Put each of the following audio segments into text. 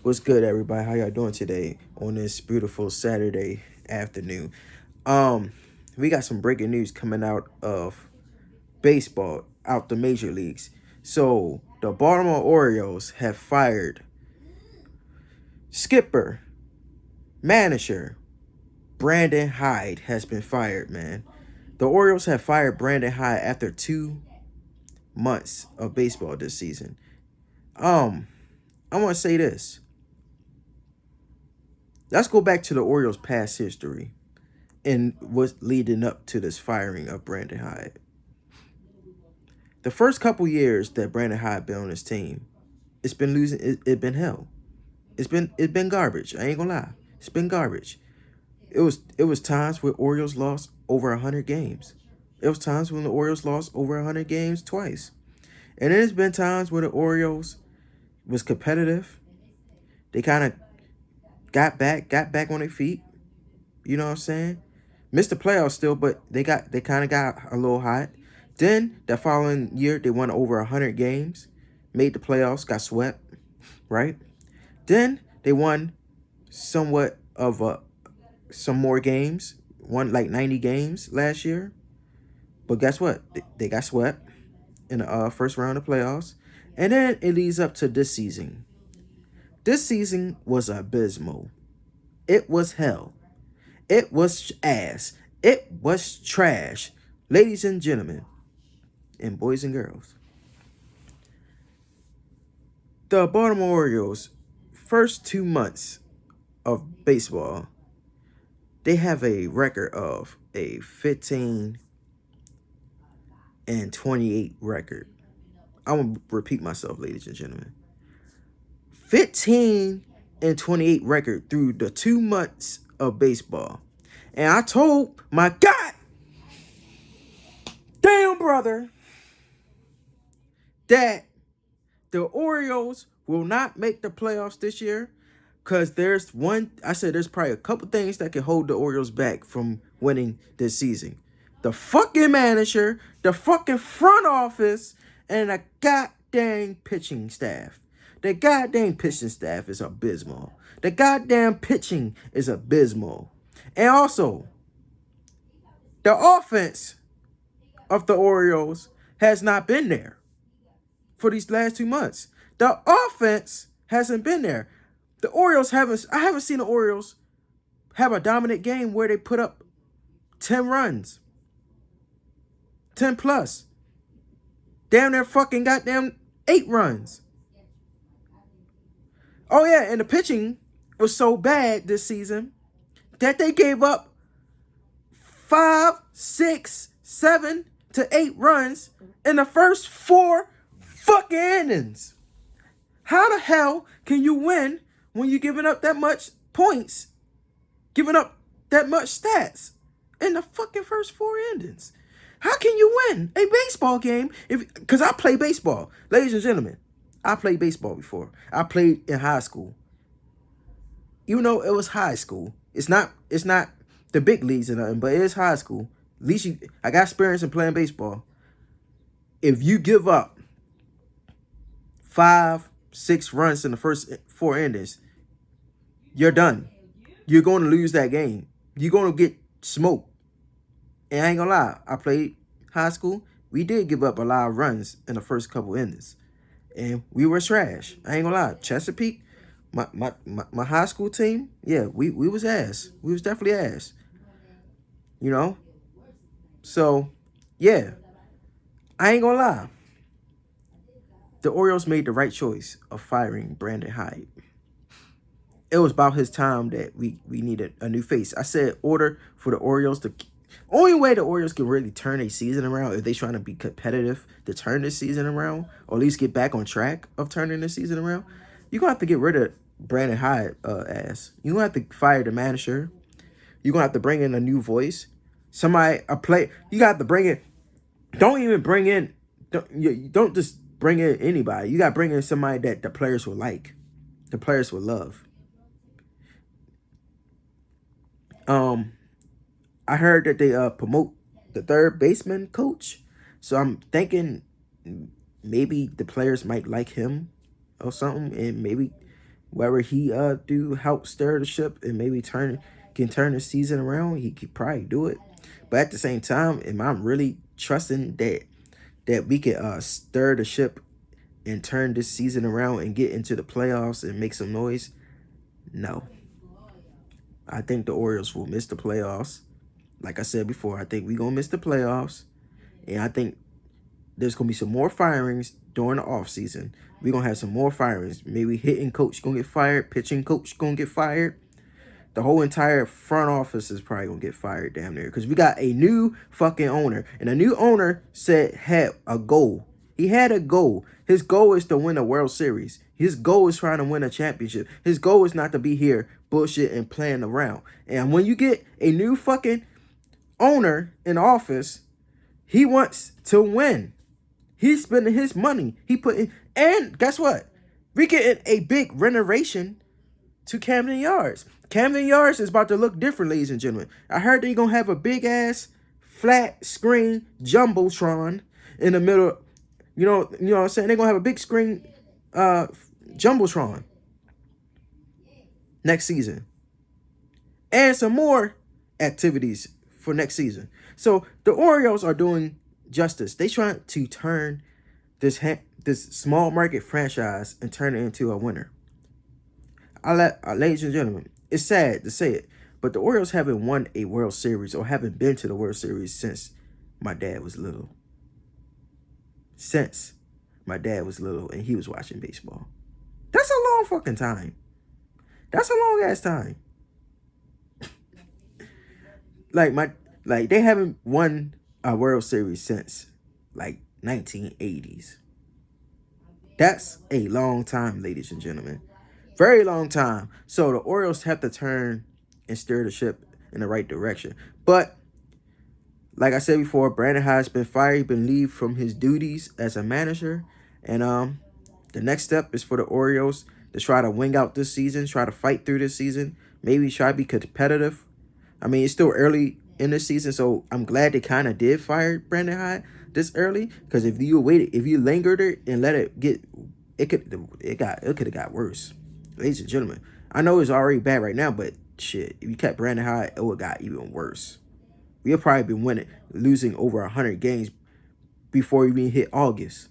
What's good, everybody? How y'all doing today on this beautiful Saturday afternoon? We got some breaking news coming out of baseball, out the major leagues. So the Baltimore Orioles have fired skipper, manager Brandon Hyde has been fired. Man, the Orioles have fired Brandon Hyde after 2 months of baseball this season. Um, I want to say this. Let's go back to the Orioles' past history and what's leading up to this firing of Brandon Hyde. The first couple years that Brandon Hyde been on his team, it's been losing. It been hell. It's been garbage. I ain't gonna lie. It's been garbage. It was times where Orioles lost over 100 games. It was times when the Orioles lost over 100 games twice, and then it's been times where the Orioles was competitive. They kind of got back on their feet. You know what I'm saying? Missed the playoffs still, but they kind of got a little hot. Then the following year they won over 100 games, made the playoffs, got swept, right? Then they won somewhat of some more games, won like 90 games last year. But guess what? They got swept in the first round of playoffs, and then it leads up to this season. This season was abysmal. It was hell. It was ass. It was trash. Ladies and gentlemen, and boys and girls, the Baltimore Orioles, first 2 months of baseball, they have a record of a 15-28 record. I'm going to repeat myself, ladies and gentlemen. 15-28 record through the 2 months of baseball. And I told my God damn brother that the Orioles will not make the playoffs this year because I said there's probably a couple things that can hold the Orioles back from winning this season. The fucking manager, the fucking front office, and the goddamn pitching staff. The goddamn pitching staff is abysmal. The goddamn pitching is abysmal. And also, the offense of the Orioles has not been there for these last 2 months. The offense hasn't been there. I haven't seen the Orioles have a dominant game where they put up 10 runs. 10 plus. Damn near fucking goddamn 8 runs. Oh yeah, and the pitching was so bad this season that they gave up 5, 6, 7 to 8 runs in the first 4 fucking innings. How the hell can you win when you're giving up that much points, giving up that much stats in the fucking first 4 innings? How can you win a baseball game because I play baseball. Ladies and gentlemen, I played baseball before. I played in high school. You know, it was high school. It's not the big leagues or nothing, but it is high school. At least I got experience in playing baseball. If you give up 5, 6 runs in the first 4 innings, you're done. You're going to lose that game. You're going to get smoked. And I ain't gonna lie, I played high school. We did give up a lot of runs in the first couple innings. And we were trash. I ain't gonna lie. Chesapeake, my high school team, yeah, we was ass. We was definitely ass. You know? So, yeah. I ain't gonna lie. The Orioles made the right choice of firing Brandon Hyde. It was about his time that we needed a new face. I said order for the Orioles to... Only way the Orioles can really turn a season around if they trying to be competitive to turn this season around, or at least get back on track of turning this season around, you're going to have to get rid of Brandon Hyde ass. You're going to have to fire the manager. You're going to have to bring in a new voice. You got to bring in... Don't just bring in anybody. You got to bring in somebody that the players will like. The players will love. I heard that they promote the third baseman coach. So I'm thinking maybe the players might like him or something, and maybe whether he do help stir the ship and maybe can turn the season around, he could probably do it. But at the same time, am I really trusting that we could stir the ship and turn this season around and get into the playoffs and make some noise? No. I think the Orioles will miss the playoffs. Like I said before, I think we're going to miss the playoffs. And I think there's going to be some more firings during the offseason. We're going to have some more firings. Maybe hitting coach going to get fired. Pitching coach going to get fired. The whole entire front office is probably going to get fired down there. Because we got a new fucking owner. And the new owner had a goal. He had a goal. His goal is to win a World Series. His goal is trying to win a championship. His goal is not to be here bullshit and playing around. And when you get a new fucking owner in office, he wants to win. He's spending his money. And guess what? We getting a big renovation to Camden Yards. Camden Yards is about to look different, ladies and gentlemen. I heard they're going to have a big-ass flat screen Jumbotron in the middle. You know what I'm saying? They're going to have a big screen Jumbotron next season. And some more activities for next season. So the Orioles are doing justice. They trying to turn this small market franchise and turn it into a winner. Ladies and gentlemen, it's sad to say it, but the Orioles haven't won a World Series or haven't been to the World Series since my dad was little. Since my dad was little and he was watching baseball. That's a long fucking time. That's a long ass time. Like they haven't won a World Series since like 1980s. That's a long time, ladies and gentlemen. Very long time. So the Orioles have to turn and steer the ship in the right direction. But like I said before, Brandon Hyde's been fired. He's been relieved from his duties as a manager. And the next step is for the Orioles to try to wing out this season, try to fight through this season, maybe try to be competitive. I mean, it's still early in the season, so I'm glad they kind of did fire Brandon Hyde this early. Because if you lingered it and let it get, it could have got worse. Ladies and gentlemen, I know it's already bad right now, but shit, if you kept Brandon Hyde, it would have got even worse. We'll probably be losing over 100 games before we even hit August.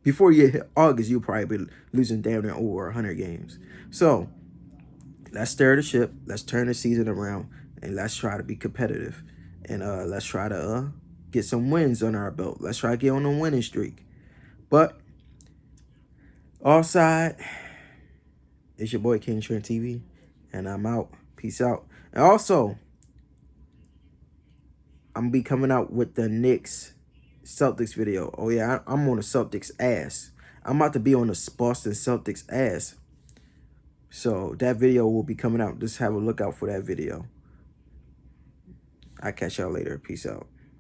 Before you hit August, you'll probably be losing damn near over 100 games. So let's stir the ship. Let's turn the season around, and let's try to be competitive. And let's try to get some wins on our belt. Let's try to get on a winning streak. But offside, it's your boy King Trent TV, and I'm out. Peace out. And also, I'm gonna be coming out with the Knicks Celtics video. Oh yeah, I'm on the Celtics ass. I'm about to be on the Boston Celtics ass. So that video will be coming out. Just have a look out for that video. I'll catch y'all later. Peace out.